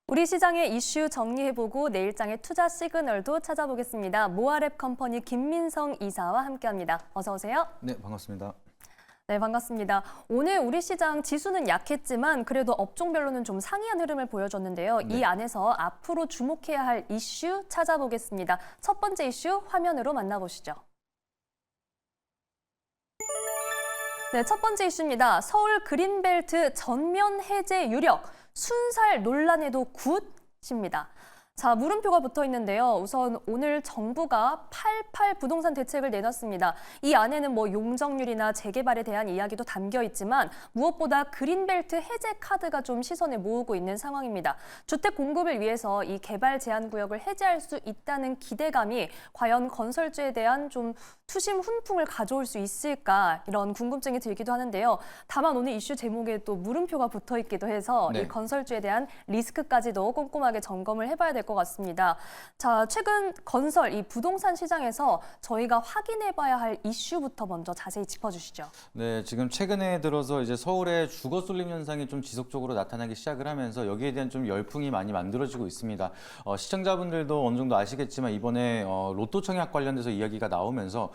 우리 시장의 이슈 정리해보고 내일장의 투자 시그널도 찾아보겠습니다. 모아랩 컴퍼니 김민성 이사와 함께합니다. 어서 오세요. 네, 반갑습니다. 네, 반갑습니다. 오늘 우리 시장 지수는 약했지만 그래도 업종별로는 좀 상이한 흐름을 보여줬는데요. 네. 이 안에서 앞으로 주목해야 할 이슈 찾아보겠습니다. 첫 번째 이슈 화면으로 만나보시죠. 네, 첫 번째 이슈입니다. 서울 그린벨트 전면 해제 유력, 순살 논란에도 굿입니다. 자, 물음표가 붙어 있는데요. 우선 오늘 정부가 88 부동산 대책을 내놨습니다. 이 안에는 용적률이나 재개발에 대한 이야기도 담겨 있지만 무엇보다 그린벨트 해제 카드가 좀 시선을 모으고 있는 상황입니다. 주택 공급을 위해서 이 개발 제한 구역을 해제할 수 있다는 기대감이 과연 건설주에 대한 좀 투심 훈풍을 가져올 수 있을까 이런 궁금증이 들기도 하는데요. 다만 오늘 이슈 제목에 또 물음표가 붙어 있기도 해서 네. 이 건설주에 대한 리스크까지도 꼼꼼하게 점검을 해봐야 될 것 같습니다. 자, 최근 건설 이 부동산 시장에서 저희가 확인해봐야 할 이슈부터 먼저 자세히 짚어주시죠. 네, 지금 최근에 들어서 이제 서울의 주거 쏠림 현상이 좀 지속적으로 나타나기 시작을 하면서 여기에 대한 좀 열풍이 많이 만들어지고 있습니다. 시청자분들도 어느 정도 아시겠지만 이번에 로또 청약 관련돼서 이야기가 나오면서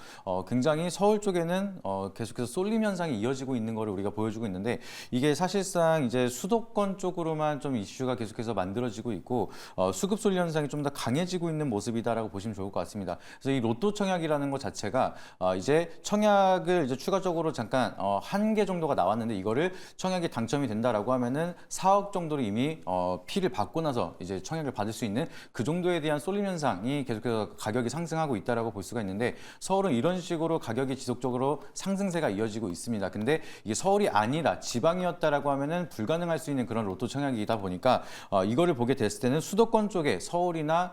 굉장히 서울 쪽에는 계속해서 쏠림 현상이 이어지고 있는 거를 우리가 보여주고 있는데 이게 사실상 이제 수도권 쪽으로만 좀 이슈가 계속해서 만들어지고 있고 수급 쏠림 현상이 좀 더 강해지고 있는 모습이다라고 보시면 좋을 것 같습니다. 그래서 이 로또 청약이라는 것 자체가 이제 청약을 이제 추가적으로 잠깐 한 개 정도가 나왔는데 이거를 청약이 당첨이 된다라고 하면은 4억 정도로 이미 피를 받고 나서 이제 청약을 받을 수 있는 그 정도에 대한 쏠림 현상이 계속해서 가격이 상승하고 있다라고 볼 수가 있는데 서울은 이런 식으로 가격이 지속적으로 상승세가 이어지고 있습니다. 근데 이게 서울이 아니라 지방이었다라고 하면은 불가능할 수 있는 그런 로또 청약이다 보니까 이거를 보게 됐을 때는 수도권 쪽에 서울이나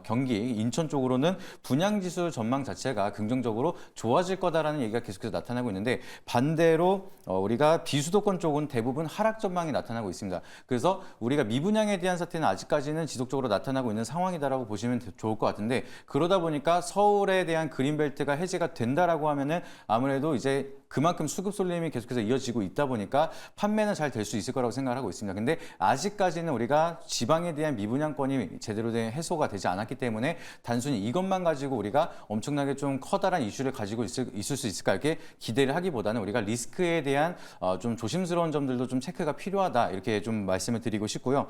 경기, 인천 쪽으로는 분양지수 전망 자체가 긍정적으로 좋아질 거다라는 얘기가 계속해서 나타나고 있는데 반대로 우리가 비수도권 쪽은 대부분 하락 전망이 나타나고 있습니다. 그래서 우리가 미분양에 대한 사태는 아직까지는 지속적으로 나타나고 있는 상황이다라고 보시면 좋을 것 같은데 그러다 보니까 서울에 대한 그린벨트가 해제가 된다라고 하면은 아무래도 이제 그만큼 수급 쏠림이 계속해서 이어지고 있다 보니까 판매는 잘 될 수 있을 거라고 생각을 하고 있습니다. 근데 아직까지는 우리가 지방에 대한 미분양권이 제대로 된 해소가 되지 않았기 때문에 단순히 이것만 가지고 우리가 엄청나게 좀 커다란 이슈를 가지고 있을 수 있을까 이렇게 기대를 하기보다는 우리가 리스크에 대한 좀 조심스러운 점들도 좀 체크가 필요하다 이렇게 좀 말씀을 드리고 싶고요.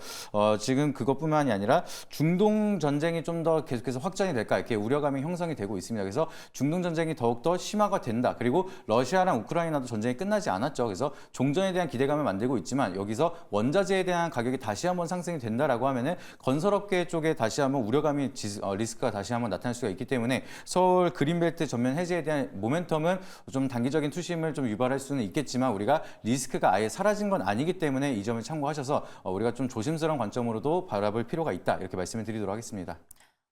지금 그것뿐만이 아니라 중동 전쟁이 좀 더 계속해서 확장이 될까 이렇게 우려감이 형성이 되고 있습니다. 그래서 중동 전쟁이 더욱더 심화가 된다. 그리고 러시아랑 우크라이나도 전쟁이 끝나지 않았죠. 그래서 종전에 대한 기대감을 만들고 있지만 여기서 원자재에 대한 가격이 다시 한번 상승이 된다라고 하면은 건설업계 쪽에 다시 한번 우려감이 리스크가 다시 한번 나타날 수가 있기 때문에 서울 그린벨트 전면 해제에 대한 모멘텀은 좀 단기적인 투심을 좀 유발할 수는 있겠지만 우리가 리스크가 아예 사라진 건 아니기 때문에 이 점을 참고하셔서 우리가 좀 조심스러운 관점으로도 바라볼 필요가 있다 이렇게 말씀을 드리도록 하겠습니다.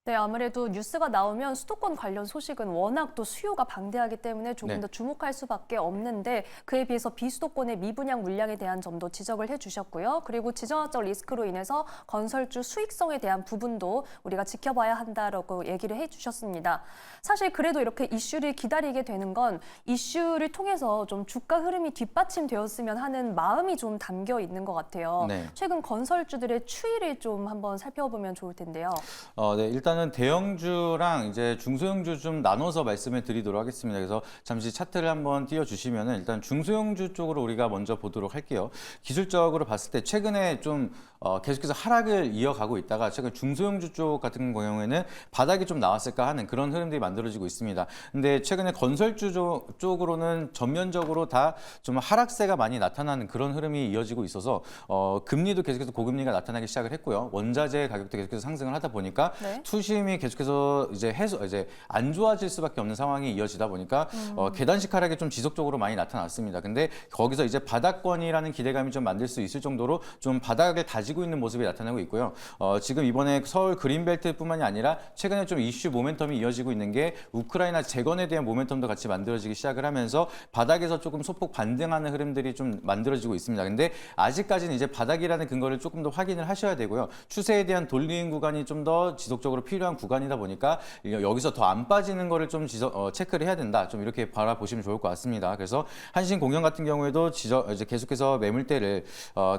네, 아무래도 뉴스가 나오면 수도권 관련 소식은 워낙 또 수요가 방대하기 때문에 조금 더 주목할 수밖에 없는데 그에 비해서 비수도권의 미분양 물량에 대한 점도 지적을 해주셨고요. 그리고 지정학적 리스크로 인해서 건설주 수익성에 대한 부분도 우리가 지켜봐야 한다라고 얘기를 해주셨습니다. 사실 그래도 이렇게 이슈를 기다리게 되는 건 이슈를 통해서 좀 주가 흐름이 뒷받침되었으면 하는 마음이 좀 담겨 있는 것 같아요. 네. 최근 건설주들의 추이를 좀 한번 살펴보면 좋을 텐데요. 네, 일단은 대형주랑 이제 중소형주 좀 나눠서 말씀을 드리도록 하겠습니다. 그래서 잠시 차트를 한번 띄워주시면은 일단 중소형주 쪽으로 우리가 먼저 보도록 할게요. 기술적으로 봤을 때 최근에 좀 계속해서 하락을 이어가고 있다가 최근 중소형주 쪽 같은 경우에는 바닥이 좀 나왔을까 하는 그런 흐름들이 만들어지고 있습니다. 근데 최근에 건설주 쪽으로는 전면적으로 다 좀 하락세가 많이 나타나는 그런 흐름이 이어지고 있어서 금리도 계속해서 고금리가 나타나기 시작을 했고요. 원자재 가격도 계속해서 상승을 하다 보니까 투심이 계속해서 이제 안 좋아질 수밖에 없는 상황이 이어지다 보니까 계단식 하락이 좀 지속적으로 많이 나타났습니다. 근데 거기서 이제 바닥권이라는 기대감이 좀 만들 수 있을 정도로 좀 바닥을 다지고 있는 모습이 나타나고 있고요. 지금 이번에 서울 그린벨트뿐만이 아니라 최근에 좀 이슈 모멘텀이 이어지고 있는 게 우크라이나 재건에 대한 모멘텀도 같이 만들어지기 시작을 하면서 바닥에서 조금 소폭 반등하는 흐름들이 좀 만들어지고 있습니다. 근데 아직까지는 이제 바닥이라는 근거를 조금 더 확인을 하셔야 되고요. 추세에 대한 돌리는 구간이 좀 더 지속적으로 필요한 구간이다 보니까 여기서 더 안 빠지는 거를 좀 체크를 해야 된다. 좀 이렇게 바라보시면 좋을 것 같습니다. 그래서 한신공영 같은 경우에도 이제 계속해서 매물대를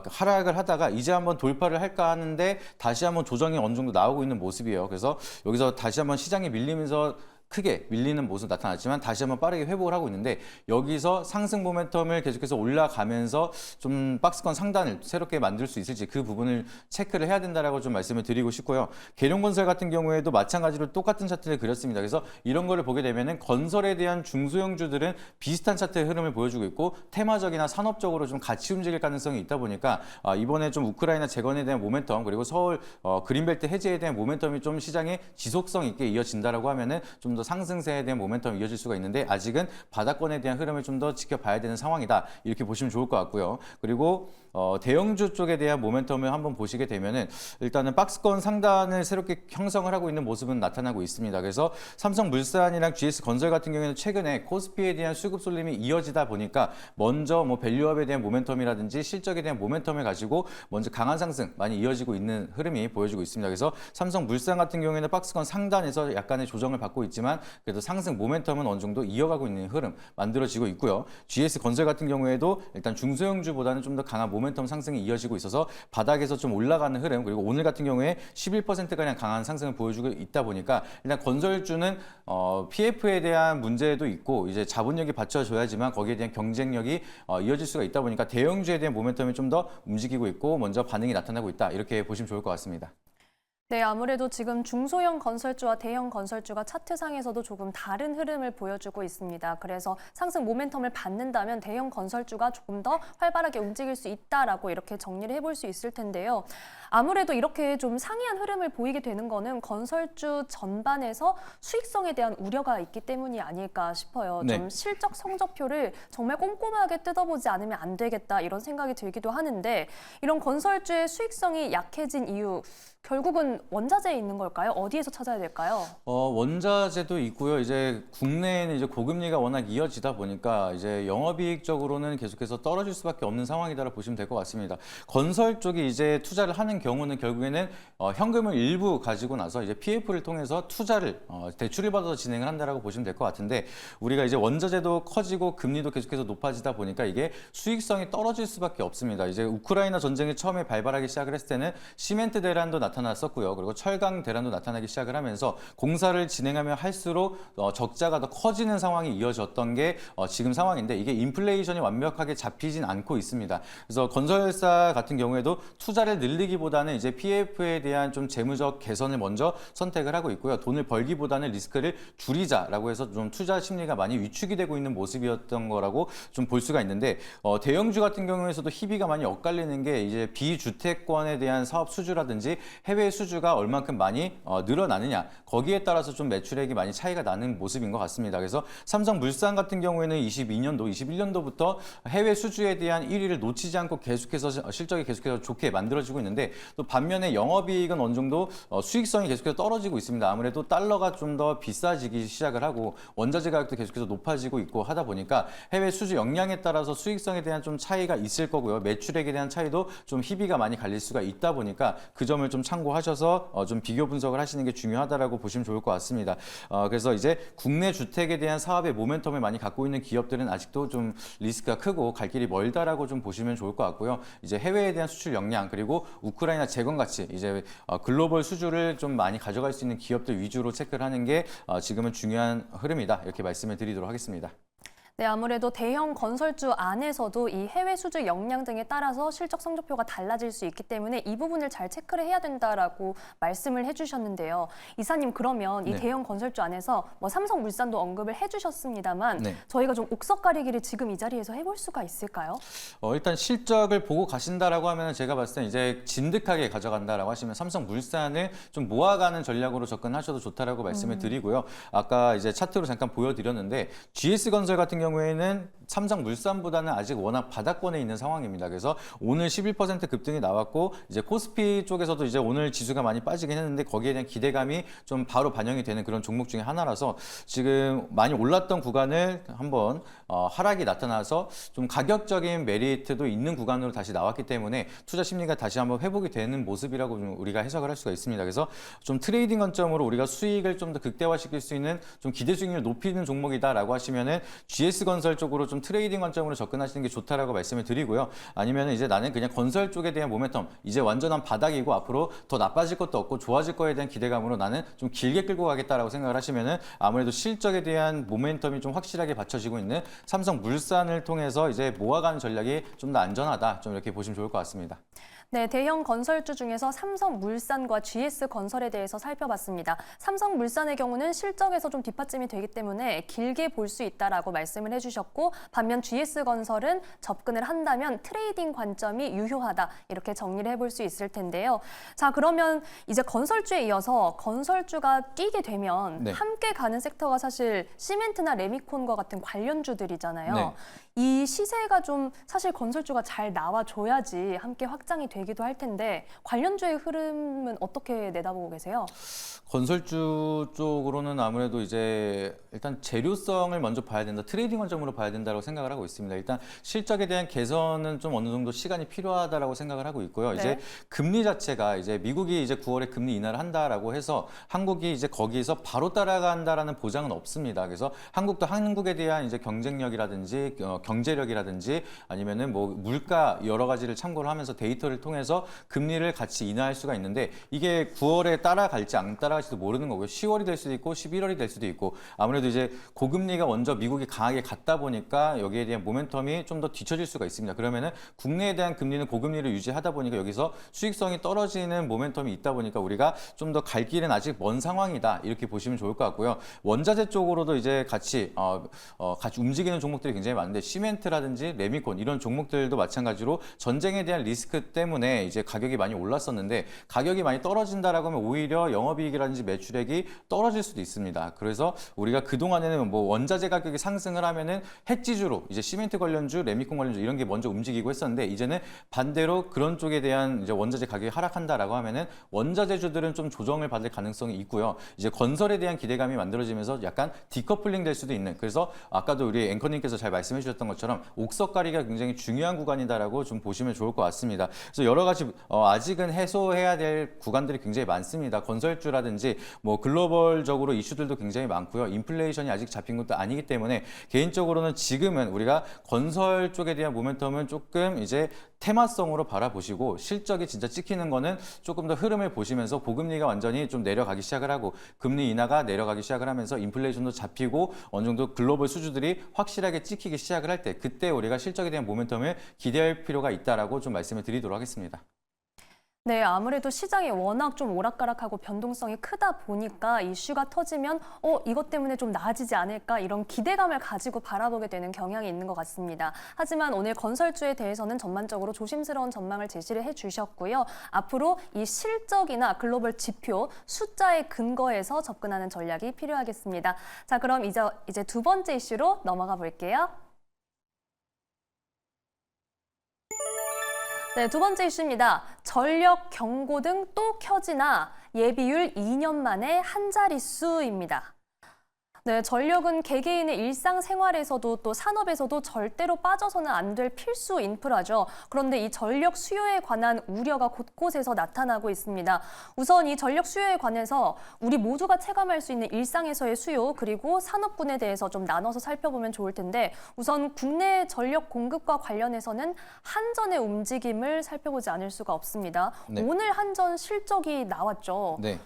하락을 하다가 이제 한번 돌파를 할까 하는데 다시 한번 조정이 어느 정도 나오고 있는 모습이에요. 그래서 여기서 다시 한번 시장이 밀리면서 크게 밀리는 모습 나타났지만 다시 한번 빠르게 회복을 하고 있는데 여기서 상승 모멘텀을 계속해서 올라가면서 좀 박스권 상단을 새롭게 만들 수 있을지 그 부분을 체크를 해야 된다라고 좀 말씀을 드리고 싶고요. 계룡건설 같은 경우에도 마찬가지로 똑같은 차트를 그렸습니다. 그래서 이런 거를 보게 되면은 건설에 대한 중소형주들은 비슷한 차트의 흐름을 보여주고 있고 테마적이나 산업적으로 좀 같이 움직일 가능성이 있다 보니까 이번에 좀 우크라이나 재건에 대한 모멘텀 그리고 서울 그린벨트 해제에 대한 모멘텀이 좀 시장에 지속성 있게 이어진다라고 하면은 좀 더 상승세에 대한 모멘텀이 이어질 수가 있는데 아직은 바닥권에 대한 흐름을 좀 더 지켜봐야 되는 상황이다. 이렇게 보시면 좋을 것 같고요. 그리고 대형주 쪽에 대한 모멘텀을 한번 보시게 되면은 일단은 박스권 상단을 새롭게 형성을 하고 있는 모습은 나타나고 있습니다. 그래서 삼성물산이랑 GS건설 같은 경우에는 최근에 코스피에 대한 수급 쏠림이 이어지다 보니까 먼저 뭐 밸류업에 대한 모멘텀이라든지 실적에 대한 모멘텀을 가지고 먼저 강한 상승 많이 이어지고 있는 흐름이 보여지고 있습니다. 그래서 삼성물산 같은 경우에는 박스권 상단에서 약간의 조정을 받고 있지만 그래도 상승 모멘텀은 어느 정도 이어가고 있는 흐름 만들어지고 있고요. GS건설 같은 경우에도 일단 중소형주보다는 좀 더 강한 모멘텀 상승이 이어지고 있어서 바닥에서 좀 올라가는 흐름 그리고 오늘 같은 경우에 11%가량 강한 상승을 보여주고 있다 보니까 일단 건설주는 PF에 대한 문제도 있고 이제 자본력이 받쳐줘야지만 거기에 대한 경쟁력이 이어질 수가 있다 보니까 대형주에 대한 모멘텀이 좀 더 움직이고 있고 먼저 반응이 나타나고 있다 이렇게 보시면 좋을 것 같습니다. 네, 아무래도 지금 중소형 건설주와 대형 건설주가 차트상에서도 조금 다른 흐름을 보여주고 있습니다. 그래서 상승 모멘텀을 받는다면 대형 건설주가 조금 더 활발하게 움직일 수 있다라고 이렇게 정리를 해볼 수 있을 텐데요. 아무래도 이렇게 좀 상이한 흐름을 보이게 되는 거는 건설주 전반에서 수익성에 대한 우려가 있기 때문이 아닐까 싶어요. 네. 좀 실적 성적표를 정말 꼼꼼하게 뜯어보지 않으면 안 되겠다 이런 생각이 들기도 하는데 이런 건설주의 수익성이 약해진 이유 결국은 원자재에 있는 걸까요? 어디에서 찾아야 될까요? 원자재도 있고요. 이제 국내에는 이제 고금리가 워낙 이어지다 보니까 이제 영업이익적으로는 계속해서 떨어질 수밖에 없는 상황이다라고 보시면 될 것 같습니다. 건설 쪽이 이제 투자를 하는 경우는 결국에는 현금을 일부 가지고 나서 이제 PF를 통해서 투자를 대출을 받아서 진행을 한다라고 보시면 될 것 같은데 우리가 이제 원자재도 커지고 금리도 계속해서 높아지다 보니까 이게 수익성이 떨어질 수밖에 없습니다. 이제 우크라이나 전쟁이 처음에 발발하기 시작을 했을 때는 시멘트 대란도 나타났었고요. 그리고 철강 대란도 나타나기 시작을 하면서 공사를 진행하면 할수록 적자가 더 커지는 상황이 이어졌던 게 지금 상황인데 이게 인플레이션이 완벽하게 잡히진 않고 있습니다. 그래서 건설사 같은 경우에도 투자를 늘리기보다는 이제 PF에 대한 좀 재무적 개선을 먼저 선택을 하고 있고요. 돈을 벌기보다는 리스크를 줄이자라고 해서 좀 투자 심리가 많이 위축이 되고 있는 모습이었던 거라고 좀 볼 수가 있는데 대형주 같은 경우에서도 희비가 많이 엇갈리는 게 이제 비주택권에 대한 사업 수주라든지 해외 수주가 얼만큼 많이 늘어나느냐 거기에 따라서 좀 매출액이 많이 차이가 나는 모습인 것 같습니다. 그래서 삼성물산 같은 경우에는 22년도, 21년도부터 해외 수주에 대한 1위를 놓치지 않고 계속해서 실적이 계속해서 좋게 만들어지고 있는데 또 반면에 영업이익은 어느 정도 수익성이 계속해서 떨어지고 있습니다. 아무래도 달러가 좀 더 비싸지기 시작을 하고 원자재 가격도 계속해서 높아지고 있고 하다 보니까 해외 수주 역량에 따라서 수익성에 대한 좀 차이가 있을 거고요. 매출액에 대한 차이도 좀 희비가 많이 갈릴 수가 있다 보니까 그 점을 좀 참고하셔서 좀 비교 분석을 하시는 게 중요하다라고 보시면 좋을 것 같습니다. 그래서 이제 국내 주택에 대한 사업의 모멘텀을 많이 갖고 있는 기업들은 아직도 좀 리스크가 크고 갈 길이 멀다라고 좀 보시면 좋을 것 같고요. 이제 해외에 대한 수출 역량 그리고 우크라이나 재건 같이 이제 글로벌 수주를 좀 많이 가져갈 수 있는 기업들 위주로 체크를 하는 게 지금은 중요한 흐름이다 이렇게 말씀을 드리도록 하겠습니다. 네, 아무래도 대형 건설주 안에서도 이 해외 수주 역량 등에 따라서 실적 성적표가 달라질 수 있기 때문에 이 부분을 잘 체크를 해야 된다라고 말씀을 해주셨는데요. 이사님 그러면 이 네. 대형 건설주 안에서 뭐 삼성물산도 언급을 해주셨습니다만 네. 저희가 좀 옥석 가리기를 지금 이 자리에서 해볼 수가 있을까요? 일단 실적을 보고 가신다라고 하면 제가 봤을 때 이제 진득하게 가져간다라고 하시면 삼성물산을 좀 모아가는 전략으로 접근하셔도 좋다라고 말씀을 드리고요. 아까 이제 차트로 잠깐 보여드렸는데 GS건설 같은 경우에는 삼성물산보다는 아직 워낙 바닥권에 있는 상황입니다. 그래서 오늘 11% 급등이 나왔고 이제 코스피 쪽에서도 이제 오늘 지수가 많이 빠지긴 했는데 거기에 대한 기대감이 좀 바로 반영이 되는 그런 종목 중에 하나라서 지금 많이 올랐던 구간을 한번 하락이 나타나서 좀 가격적인 메리트도 있는 구간으로 다시 나왔기 때문에 투자 심리가 다시 한번 회복이 되는 모습이라고 좀 우리가 해석을 할 수가 있습니다. 그래서 좀 트레이딩 관점으로 우리가 수익을 좀 더 극대화시킬 수 있는 좀 기대 수익률을 높이는 종목이다라고 하시면은 GS건설 쪽으로 좀 트레이딩 관점으로 접근하시는 게 좋다라고 말씀을 드리고요. 아니면 이제 나는 그냥 건설 쪽에 대한 모멘텀 이제 완전한 바닥이고 앞으로 더 나빠질 것도 없고 좋아질 거에 대한 기대감으로 나는 좀 길게 끌고 가겠다라고 생각을 하시면은 아무래도 실적에 대한 모멘텀이 좀 확실하게 받쳐지고 있는 삼성물산을 통해서 이제 모아가는 전략이 좀 더 안전하다. 좀 이렇게 보시면 좋을 것 같습니다. 네, 대형 건설주 중에서 삼성물산과 GS건설에 대해서 살펴봤습니다. 삼성물산의 경우는 실적에서 좀 뒷받침이 되기 때문에 길게 볼 수 있다라고 말씀을 해주셨고 반면 GS건설은 접근을 한다면 트레이딩 관점이 유효하다 이렇게 정리를 해볼 수 있을 텐데요. 자, 그러면 이제 건설주에 이어서 건설주가 뛰게 되면 네. 함께 가는 섹터가 사실 시멘트나 레미콘과 같은 관련주들이잖아요. 네. 이 시세가 좀 사실 건설주가 잘 나와줘야지 함께 확장이 되기도 할 텐데 관련주의 흐름은 어떻게 내다보고 계세요? 건설주 쪽으로는 아무래도 이제 일단 재료성을 먼저 봐야 된다. 트레이딩 관점으로 봐야 된다고 생각을 하고 있습니다. 일단 실적에 대한 개선은 좀 어느 정도 시간이 필요하다라고 생각을 하고 있고요. 네. 이제 금리 자체가 이제 미국이 이제 9월에 금리 인하를 한다라고 해서 한국이 이제 거기서 바로 따라간다라는 보장은 없습니다. 그래서 한국도 한국에 대한 이제 경쟁력이라든지 경제력이라든지 아니면은 뭐 물가 여러 가지를 참고를 하면서 데이터를 통해서 금리를 같이 인하할 수가 있는데 이게 9월에 따라갈지 안 따라갈지도 모르는 거고요. 10월이 될 수도 있고 11월이 될 수도 있고 아무래도 이제 고금리가 먼저 미국이 강하게 갔다 보니까 여기에 대한 모멘텀이 좀 더 뒤처질 수가 있습니다. 그러면은 국내에 대한 금리는 고금리를 유지하다 보니까 여기서 수익성이 떨어지는 모멘텀이 있다 보니까 우리가 좀 더 갈 길은 아직 먼 상황이다 이렇게 보시면 좋을 것 같고요. 원자재 쪽으로도 이제 같이 움직이는 종목들이 굉장히 많은데 시멘트라든지 레미콘 이런 종목들도 마찬가지로 전쟁에 대한 리스크 때문에 이제 가격이 많이 올랐었는데 가격이 많이 떨어진다라고 하면 오히려 영업이익이라든지 매출액이 떨어질 수도 있습니다. 그래서 우리가 그동안에는 뭐 원자재 가격이 상승을 하면은 핵지주로 이제 시멘트 관련주, 레미콘 관련주 이런 게 먼저 움직이고 했었는데 이제는 반대로 그런 쪽에 대한 이제 원자재 가격이 하락한다라고 하면은 원자재주들은 좀 조정을 받을 가능성이 있고요. 이제 건설에 대한 기대감이 만들어지면서 약간 디커플링 될 수도 있는 그래서 아까도 우리 앵커님께서 잘 말씀해 주셨던 것처럼 옥석가리가 굉장히 중요한 구간이다라고 좀 보시면 좋을 것 같습니다. 그래서 여러 가지 아직은 해소해야 될 구간들이 굉장히 많습니다. 건설주라든지 뭐 글로벌적으로 이슈들도 굉장히 많고요. 인플레이션이 아직 잡힌 것도 아니기 때문에 개인적으로는 지금은 우리가 건설 쪽에 대한 모멘텀은 조금 이제 테마성으로 바라보시고 실적이 진짜 찍히는 거는 조금 더 흐름을 보시면서 고금리가 완전히 좀 내려가기 시작을 하고 금리 인하가 내려가기 시작을 하면서 인플레이션도 잡히고 어느 정도 글로벌 수주들이 확실하게 찍히기 시작을 할 때 그때 우리가 실적에 대한 모멘텀을 기대할 필요가 있다라고 좀 말씀을 드리도록 하겠습니다. 네, 아무래도 시장이 워낙 좀 오락가락하고 변동성이 크다 보니까 이슈가 터지면 이것 때문에 좀 나아지지 않을까 이런 기대감을 가지고 바라보게 되는 경향이 있는 것 같습니다. 하지만 오늘 건설주에 대해서는 전반적으로 조심스러운 전망을 제시를 해주셨고요. 앞으로 이 실적이나 글로벌 지표, 숫자에 근거해서 접근하는 전략이 필요하겠습니다. 자, 그럼 이제 두 번째 이슈로 넘어가 볼게요. 네, 두 번째 이슈입니다. 전력, 경고등 또 켜지나 예비율 2년 만에 한 자릿수입니다. 네, 전력은 개개인의 일상생활에서도 또 산업에서도 절대로 빠져서는 안 될 필수 인프라죠. 그런데 이 전력 수요에 관한 우려가 곳곳에서 나타나고 있습니다. 우선 이 전력 수요에 관해서 우리 모두가 체감할 수 있는 일상에서의 수요 그리고 산업군에 대해서 좀 나눠서 살펴보면 좋을 텐데 우선 국내 전력 공급과 관련해서는 한전의 움직임을 살펴보지 않을 수가 없습니다. 네. 오늘 한전 실적이 나왔죠. 네.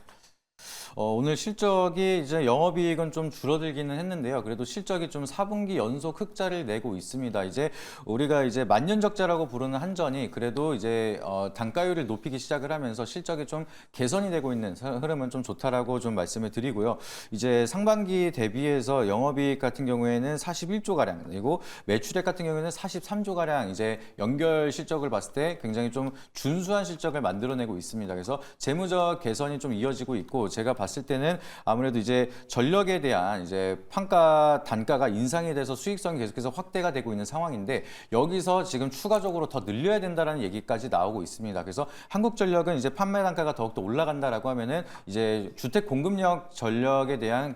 오늘 실적이 이제 영업이익은 좀 줄어들기는 했는데요. 그래도 실적이 좀 4분기 연속 흑자를 내고 있습니다. 이제 우리가 이제 만년적자라고 부르는 한전이 그래도 이제 단가율을 높이기 시작을 하면서 실적이 좀 개선이 되고 있는 흐름은 좀 좋다라고 좀 말씀을 드리고요. 이제 상반기 대비해서 영업이익 같은 경우에는 41조 가량 그리고 매출액 같은 경우에는 43조 가량 이제 연결 실적을 봤을 때 굉장히 좀 준수한 실적을 만들어내고 있습니다. 그래서 재무적 개선이 좀 이어지고 있고 제가 봤을 때는 아무래도 이제 전력에 대한 이제 단가가 인상이 돼서 수익성이 계속해서 확대가 되고 있는 상황인데 여기서 지금 추가적으로 더 늘려야 된다라는 얘기까지 나오고 있습니다. 그래서 한국전력은 이제 판매 단가가 더욱더 올라간다라고 하면은 이제 주택 공급력 전력에 대한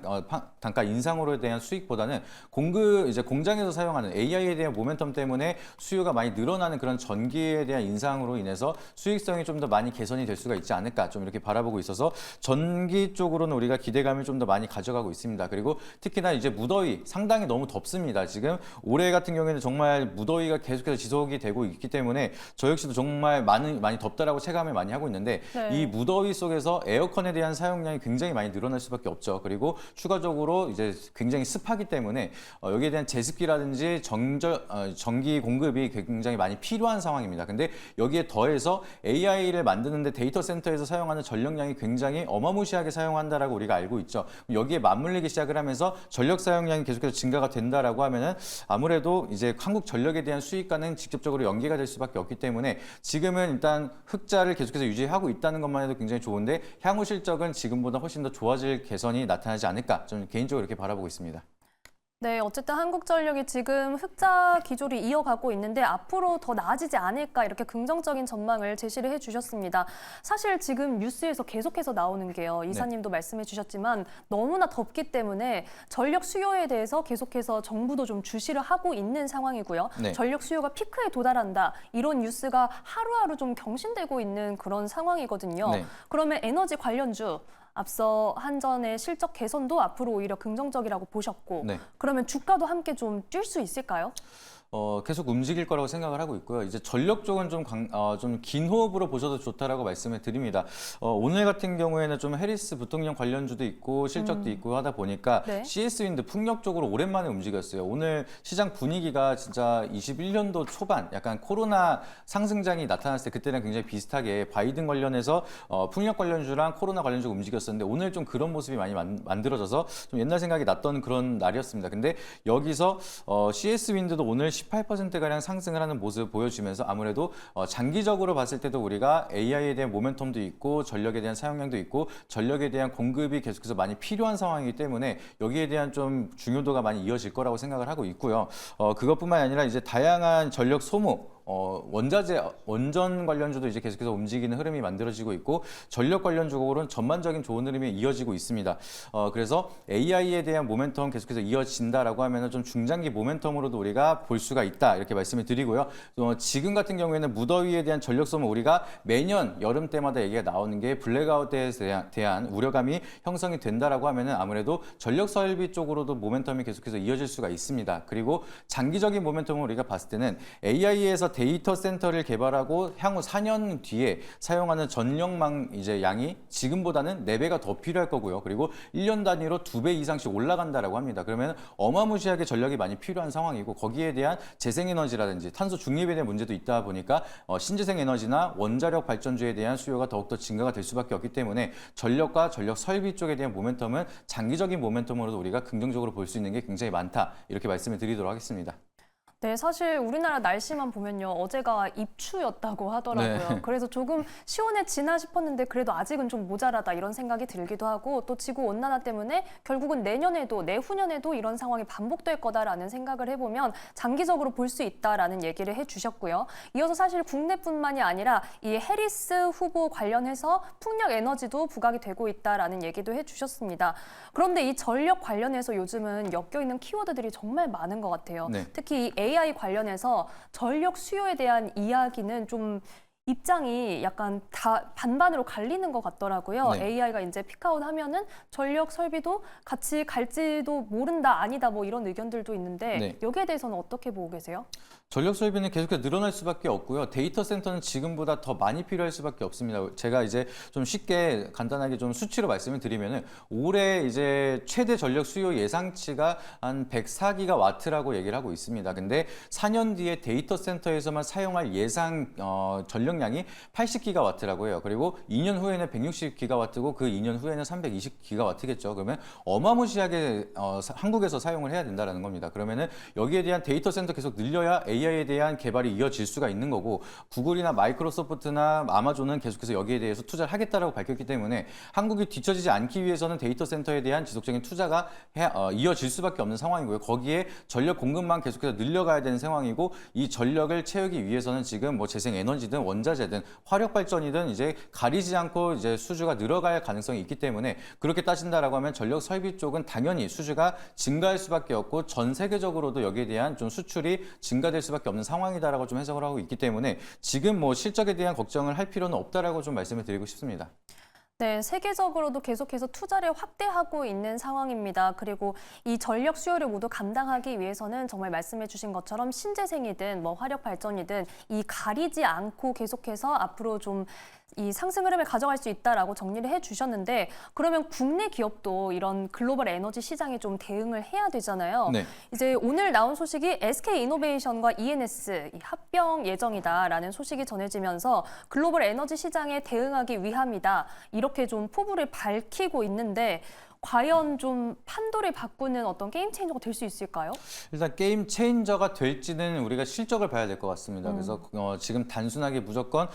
단가 인상으로 대한 수익보다는 이제 공장에서 사용하는 AI에 대한 모멘텀 때문에 수요가 많이 늘어나는 그런 전기에 대한 인상으로 인해서 수익성이 좀 더 많이 개선이 될 수가 있지 않을까 좀 이렇게 바라보고 있어서 전기 쪽으로는 우리가 기대감을 좀 더 많이 가져가고 있습니다. 그리고 특히나 이제 무더위 상당히 너무 덥습니다. 지금 올해 같은 경우에는 정말 무더위가 계속해서 지속이 되고 있기 때문에 저 역시도 정말 많이 덥다라고 체감을 많이 하고 있는데 네. 이 무더위 속에서 에어컨에 대한 사용량이 굉장히 많이 늘어날 수밖에 없죠. 그리고 추가적으로 이제 굉장히 습하기 때문에 여기에 대한 제습기라든지 전기 공급이 굉장히 많이 필요한 상황입니다. 근데 여기에 더해서 AI를 만드는데 데이터 센터에서 사용하는 전력량이 굉장히 어마무시하게 사용한다라고 우리가 알고 있죠. 여기에 맞물리기 시작을 하면서 전력 사용량이 계속해서 증가가 된다라고 하면은 아무래도 이제 한국 전력에 대한 수익과는 직접적으로 연계가 될 수밖에 없기 때문에 지금은 일단 흑자를 계속해서 유지하고 있다는 것만 해도 굉장히 좋은데 향후 실적은 지금보다 훨씬 더 좋아질 개선이 나타나지 않을까 좀 개인적으로 이렇게 바라보고 있습니다. 네, 어쨌든 한국전력이 지금 흑자 기조를 이어가고 있는데 앞으로 더 나아지지 않을까 이렇게 긍정적인 전망을 제시를 해주셨습니다. 사실 지금 뉴스에서 계속해서 나오는 게요. 이사님도 말씀해 주셨지만 너무나 덥기 때문에 전력 수요에 대해서 계속해서 정부도 좀 주시를 하고 있는 상황이고요. 네. 전력 수요가 피크에 도달한다. 이런 뉴스가 하루하루 좀 경신되고 있는 그런 상황이거든요. 네. 그러면 에너지 관련주 앞서 한전의 실적 개선도 앞으로 오히려 긍정적이라고 보셨고 네. 그러면 주가도 함께 좀 뛸 수 있을까요? 계속 움직일 거라고 생각을 하고 있고요. 이제 전력 쪽은 좀 긴 호흡으로 보셔도 좋다라고 말씀을 드립니다. 오늘 같은 경우에는 좀 해리스 부통령 관련주도 있고 실적도 있고 하다 보니까 네. CS 윈드 풍력 쪽으로 오랜만에 움직였어요. 오늘 시장 분위기가 진짜 21년도 초반 약간 코로나 상승장이 나타났을 때 그때랑 굉장히 비슷하게 바이든 관련해서 풍력 관련주랑 코로나 관련주가 움직였었는데 오늘 좀 그런 모습이 많이 만들어져서 좀 옛날 생각이 났던 그런 날이었습니다. 근데 여기서 CS 윈드도 오늘 18%가량 상승을 하는 모습을 보여주면서 아무래도 장기적으로 봤을 때도 우리가 AI에 대한 모멘텀도 있고 전력에 대한 사용량도 있고 전력에 대한 공급이 계속해서 많이 필요한 상황이기 때문에 여기에 대한 좀 중요도가 많이 이어질 거라고 생각을 하고 있고요. 그것뿐만 아니라 이제 다양한 전력 소모 원전 관련주도 이제 계속해서 움직이는 흐름이 만들어지고 있고 전력 관련주로는 전반적인 좋은 흐름이 이어지고 있습니다. 그래서 AI에 대한 모멘텀 계속해서 이어진다라고 하면은 좀 중장기 모멘텀으로도 우리가 볼 수가 있다 이렇게 말씀을 드리고요. 지금 같은 경우에는 무더위에 대한 전력 소모 우리가 매년 여름 때마다 얘기가 나오는 게 블랙아웃에 대한 우려감이 형성이 된다라고 하면은 아무래도 전력 설비 쪽으로도 모멘텀이 계속해서 이어질 수가 있습니다. 그리고 장기적인 모멘텀을 우리가 봤을 때는 AI에서 데이터 센터를 개발하고 향후 4년 뒤에 사용하는 전력망 이제 양이 지금보다는 4배가 더 필요할 거고요. 그리고 1년 단위로 2배 이상씩 올라간다라고 합니다. 그러면 어마무시하게 전력이 많이 필요한 상황이고 거기에 대한 재생에너지라든지 탄소 중립에 대한 문제도 있다 보니까 신재생 에너지나 원자력 발전주에 대한 수요가 더욱더 증가가 될 수밖에 없기 때문에 전력과 전력 설비 쪽에 대한 모멘텀은 장기적인 모멘텀으로도 우리가 긍정적으로 볼 수 있는 게 굉장히 많다. 이렇게 말씀을 드리도록 하겠습니다. 네, 사실 우리나라 날씨만 보면요. 어제가 입추였다고 하더라고요. 네. 그래서 조금 시원해지나 싶었는데 그래도 아직은 좀 모자라다 이런 생각이 들기도 하고 또 지구온난화 때문에 결국은 내후년에도 이런 상황이 반복될 거다라는 생각을 해보면 장기적으로 볼 수 있다라는 얘기를 해주셨고요. 이어서 사실 국내뿐만이 아니라 이 해리스 후보 관련해서 풍력 에너지도 부각이 되고 있다라는 얘기도 해주셨습니다. 그런데 이 전력 관련해서 요즘은 엮여있는 키워드들이 정말 많은 것 같아요. 네. 특히 이 AI 관련해서 전력 수요에 대한 이야기는 좀 입장이 약간 다 반반으로 갈리는 것 같더라고요. 네. AI가 이제 픽아웃 하면은 전력 설비도 같이 갈지도 모른다, 아니다 뭐 이런 의견들도 있는데 네. 여기에 대해서는 어떻게 보고 계세요? 전력 설비는 계속해서 늘어날 수밖에 없고요. 데이터 센터는 지금보다 더 많이 필요할 수밖에 없습니다. 제가 이제 좀 쉽게 간단하게 좀 수치로 말씀을 드리면은 올해 이제 최대 전력 수요 예상치가 한 104기가와트라고 얘기를 하고 있습니다. 근데 4년 뒤에 데이터 센터에서만 사용할 예상 전력 전력량이 80기가와트라고 해요. 그리고 2년 후에는 160기가와트고 그 2년 후에는 320기가와트겠죠. 그러면 어마무시하게 한국에서 사용을 해야 된다는 겁니다. 그러면은 여기에 대한 데이터 센터 계속 늘려야 AI에 대한 개발이 이어질 수가 있는 거고 구글이나 마이크로소프트나 아마존은 계속해서 여기에 대해서 투자를 하겠다라고 밝혔기 때문에 한국이 뒤처지지 않기 위해서는 데이터 센터에 대한 지속적인 투자가 이어질 수밖에 없는 상황이고요. 거기에 전력 공급만 계속해서 늘려가야 되는 상황이고 이 전력을 채우기 위해서는 지금 뭐 재생 에너지든 원자재든 화력 발전이든 이제 가리지 않고 이제 수주가 늘어갈 가능성이 있기 때문에 그렇게 따진다라고 하면 전력 설비 쪽은 당연히 수주가 증가할 수밖에 없고 전 세계적으로도 여기에 대한 좀 수출이 증가될 수밖에 없는 상황이다라고 좀 해석을 하고 있기 때문에 지금 뭐 실적에 대한 걱정을 할 필요는 없다라고 좀 말씀을 드리고 싶습니다. 네, 세계적으로도 계속해서 투자를 확대하고 있는 상황입니다. 그리고 이 전력 수요를 모두 감당하기 위해서는 정말 말씀해 주신 것처럼 신재생이든 뭐 화력 발전이든 이 가리지 않고 계속해서 앞으로 좀 이 상승 흐름을 가져갈 수 있다라고 정리를 해 주셨는데 그러면 국내 기업도 이런 글로벌 에너지 시장에 좀 대응을 해야 되잖아요. 네. 이제 오늘 나온 소식이 SK 이노베이션과 ENS 이 합병 예정이다라는 소식이 전해지면서 글로벌 에너지 시장에 대응하기 위함이다. 이렇게 좀 포부를 밝히고 있는데 과연 좀 판도를 바꾸는 어떤 게임 체인저가 될 수 있을까요? 일단 게임 체인저가 될지는 우리가 실적을 봐야 될 것 같습니다. 그래서 지금 단순하게 무조건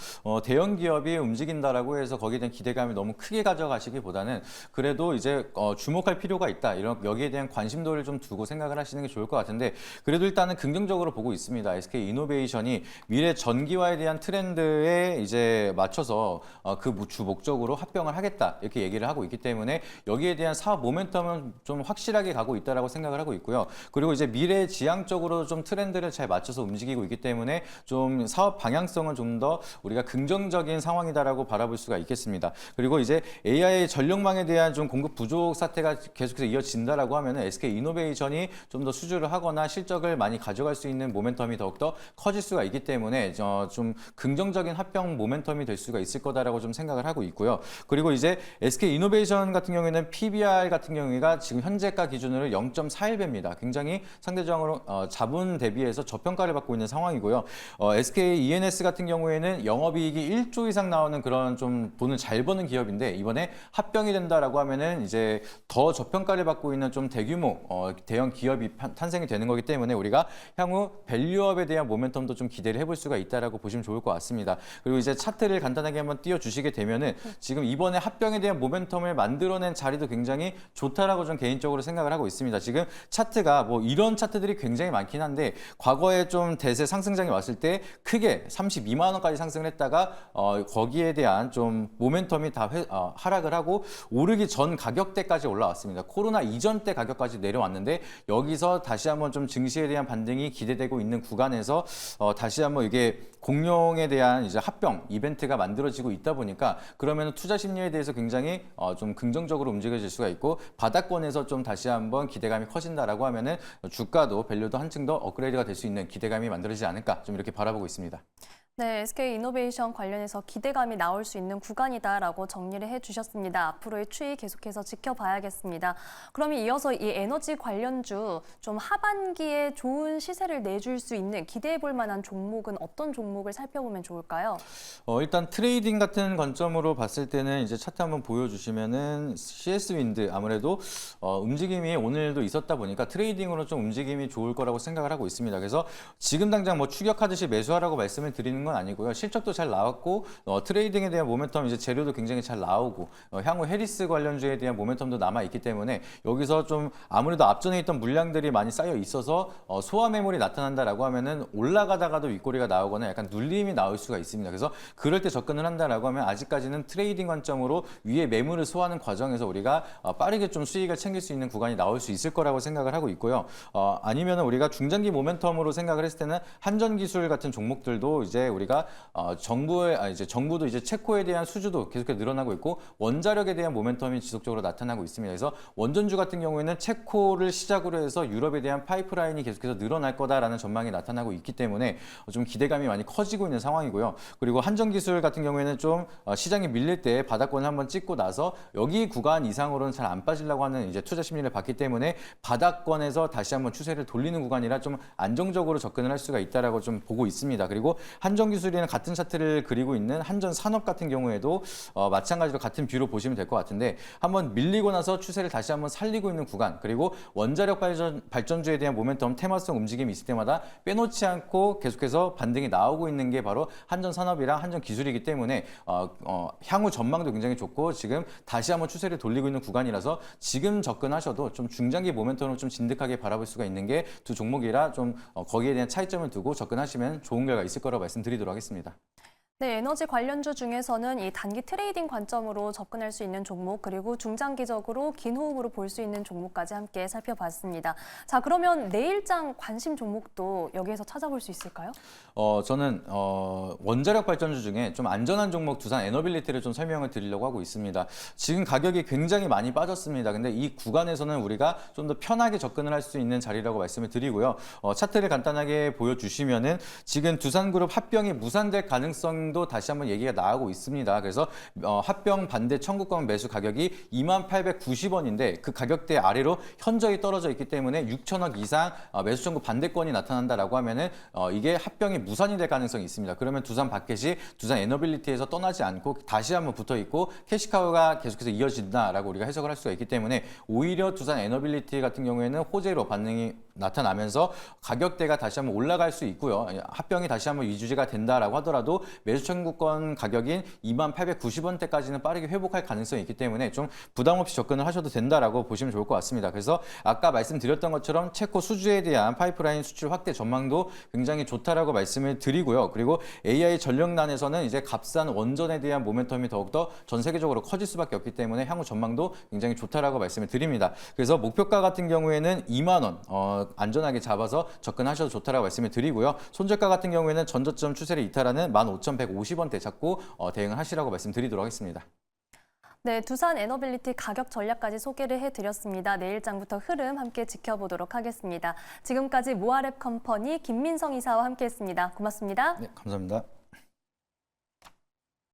대형 기업이 움직인다라고 해서 거기에 대한 기대감이 너무 크게 가져가시기보다는 그래도 이제 주목할 필요가 있다. 이런 여기에 대한 관심도를 좀 두고 생각을 하시는 게 좋을 것 같은데 그래도 일단은 긍정적으로 보고 있습니다. SK 이노베이션이 미래 전기화에 대한 트렌드에 이제 맞춰서 그 주 목적으로 합병을 하겠다 이렇게 얘기를 하고 있기 때문에 여기에 대한 사업 모멘텀은 좀 확실하게 가고 있다라고 생각을 하고 있고요. 그리고 이제 미래 지향적으로 좀 트렌드를 잘 맞춰서 움직이고 있기 때문에 좀 사업 방향성은 좀 더 우리가 긍정적인 상황이다라고 바라볼 수가 있겠습니다. 그리고 이제 AI 전력망에 대한 좀 공급 부족 사태가 계속해서 이어진다라고 하면은 SK 이노베이션이 좀 더 수주를 하거나 실적을 많이 가져갈 수 있는 모멘텀이 더욱더 커질 수가 있기 때문에 좀 긍정적인 합병 모멘텀이 될 수가 있을 거다라고 좀 생각을 하고 있고요. 그리고 이제 SK 이노베이션 같은 경우에는 PBR 같은 경우가 지금 현재가 기준으로 0.41배입니다. 굉장히 상대적으로 자본 대비해서 저평가를 받고 있는 상황이고요. SK ENS 같은 경우에는 영업이익이 1조 이상 나오는 그런 좀 돈을 잘 버는 기업인데 이번에 합병이 된다라고 하면은 이제 더 저평가를 받고 있는 좀 대규모 대형 기업이 탄생이 되는 거기 때문에 우리가 향후 밸류업에 대한 모멘텀도 좀 기대를 해볼 수가 있다라고 보시면 좋을 것 같습니다. 그리고 이제 차트를 간단하게 한번 띄워주시게 되면은 지금 이번에 합병에 대한 모멘텀을 만들어낸 자리도 굉장히 좋다라고 좀 개인적으로 생각을 하고 있습니다. 지금 차트가 뭐 이런 차트들이 굉장히 많긴 한데 과거에 좀 대세 상승장이 왔을 때 크게 32만 원까지 상승을 했다가 거기에 대한 좀 모멘텀이 다 하락을 하고 오르기 전 가격대까지 올라왔습니다. 코로나 이전 때 가격까지 내려왔는데 여기서 다시 한번 좀 증시에 대한 반등이 기대되고 있는 구간에서 다시 한번 이게 공룡에 대한 이제 합병 이벤트가 만들어지고 있다 보니까 그러면 투자 심리에 대해서 굉장히 좀 긍정적으로 움직여질 수가 있고 바닥권에서 좀 다시 한번 기대감이 커진다라고 하면은 주가도 밸류도 한층 더 업그레이드가 될 수 있는 기대감이 만들어지지 않을까 좀 이렇게 바라보고 있습니다. 네, SK 이노베이션 관련해서 기대감이 나올 수 있는 구간이다라고 정리를 해주셨습니다. 앞으로의 추이 계속해서 지켜봐야겠습니다. 그럼 이어서 이 에너지 관련주 좀 하반기에 좋은 시세를 내줄 수 있는 기대해볼 만한 종목은 어떤 종목을 살펴보면 좋을까요? 일단 트레이딩 같은 관점으로 봤을 때는 이제 차트 한번 보여주시면은 CS 윈드 아무래도 움직임이 오늘도 있었다 보니까 트레이딩으로 좀 움직임이 좋을 거라고 생각을 하고 있습니다. 그래서 지금 당장 뭐 추격하듯이 매수하라고 말씀을 드리는 건 아니고요. 실적도 잘 나왔고 트레이딩에 대한 모멘텀 이제 재료도 굉장히 잘 나오고 향후 해리스 관련주에 대한 모멘텀도 남아 있기 때문에 여기서 좀 아무래도 앞전에 있던 물량들이 많이 쌓여 있어서 소화 매물이 나타난다라고 하면은 올라가다가도 윗꼬리가 나오거나 약간 눌림이 나올 수가 있습니다. 그래서 그럴 때 접근을 한다라고 하면 아직까지는 트레이딩 관점으로 위에 매물을 소화하는 과정에서 우리가 빠르게 좀 수익을 챙길 수 있는 구간이 나올 수 있을 거라고 생각을 하고 있고요. 아니면 우리가 중장기 모멘텀으로 생각을 했을 때는 한전기술 같은 종목들도 이제 우리가 정부도 이제 체코에 대한 수주도 계속해서 늘어나고 있고 원자력에 대한 모멘텀이 지속적으로 나타나고 있습니다. 그래서 원전주 같은 경우에는 체코를 시작으로 해서 유럽에 대한 파이프라인이 계속해서 늘어날 거다라는 전망이 나타나고 있기 때문에 좀 기대감이 많이 커지고 있는 상황이고요. 그리고 한전기술 같은 경우에는 좀 시장이 밀릴 때 바닥권을 한번 찍고 나서 여기 구간 이상으로는 잘 안 빠지려고 하는 이제 투자 심리를 봤기 때문에 바닥권에서 다시 한번 추세를 돌리는 구간이라 좀 안정적으로 접근을 할 수가 있다라고 좀 보고 있습니다. 그리고 한전 한전기술이랑 같은 차트를 그리고 있는 한전산업 같은 경우에도 마찬가지로 같은 뷰로 보시면 될 것 같은데 한번 밀리고 나서 추세를 다시 한번 살리고 있는 구간 그리고 원자력 발전주에 대한 모멘텀 테마성 움직임이 있을 때마다 빼놓지 않고 계속해서 반등이 나오고 있는 게 바로 한전산업이랑 한전기술이기 때문에 향후 전망도 굉장히 좋고 지금 다시 한번 추세를 돌리고 있는 구간이라서 지금 접근하셔도 좀 중장기 모멘텀으로 좀 진득하게 바라볼 수가 있는 게 두 종목이라 좀 거기에 대한 차이점을 두고 접근하시면 좋은 결과 있을 거라고 말씀드리도록 하겠습니다. 네, 에너지 관련주 중에서는 이 단기 트레이딩 관점으로 접근할 수 있는 종목 그리고 중장기적으로 긴 호흡으로 볼 수 있는 종목까지 함께 살펴봤습니다. 자, 그러면 내일장 관심 종목도 여기에서 찾아볼 수 있을까요? 저는 원자력 발전주 중에 좀 안전한 종목 두산 에너빌리티를 좀 설명을 드리려고 하고 있습니다. 지금 가격이 굉장히 많이 빠졌습니다. 근데 이 구간에서는 우리가 좀 더 편하게 접근을 할 수 있는 자리라고 말씀을 드리고요. 차트를 간단하게 보여주시면은 지금 두산그룹 합병이 무산될 가능성도 다시 한번 얘기가 나오고 있습니다. 그래서 합병 반대 청구권 매수 가격이 2890원인데 그 가격대 아래로 현저히 떨어져 있기 때문에 6천억 이상 매수 청구 반대권이 나타난다라고 하면은 이게 합병이 무산이 될 가능성이 있습니다. 그러면 두산 바켓이 두산 에너빌리티에서 떠나지 않고 다시 한번 붙어 있고 캐시카우가 계속해서 이어진다라고 우리가 해석을 할 수가 있기 때문에 오히려 두산 에너빌리티 같은 경우에는 호재로 반응이 나타나면서 가격대가 다시 한번 올라갈 수 있고요. 합병이 다시 한번 유지가 된다라고 하더라도 매수 청구권 가격인 2890원대까지는 빠르게 회복할 가능성이 있기 때문에 좀 부담 없이 접근을 하셔도 된다라고 보시면 좋을 것 같습니다. 그래서 아까 말씀드렸던 것처럼 체코 수주에 대한 파이프라인 수출 확대 전망도 굉장히 좋다라고 말씀을 드리고요. 그리고 AI 전력난에서는 이제 값싼 원전에 대한 모멘텀이 더욱더 전 세계적으로 커질 수밖에 없기 때문에 향후 전망도 굉장히 좋다라고 말씀을 드립니다. 그래서 목표가 같은 경우에는 2만 원 안전하게 잡아서 접근하셔도 좋다라고 말씀을 드리고요. 손절가 같은 경우에는 전저점 추세를 이탈하는 15,150원대 잡고 대응을 하시라고 말씀드리도록 하겠습니다. 네, 두산 에너빌리티 가격 전략까지 소개를 해드렸습니다. 내일장부터 흐름 함께 지켜보도록 하겠습니다. 지금까지 모아랩 컴퍼니 김민성 이사와 함께했습니다. 고맙습니다. 네, 감사합니다.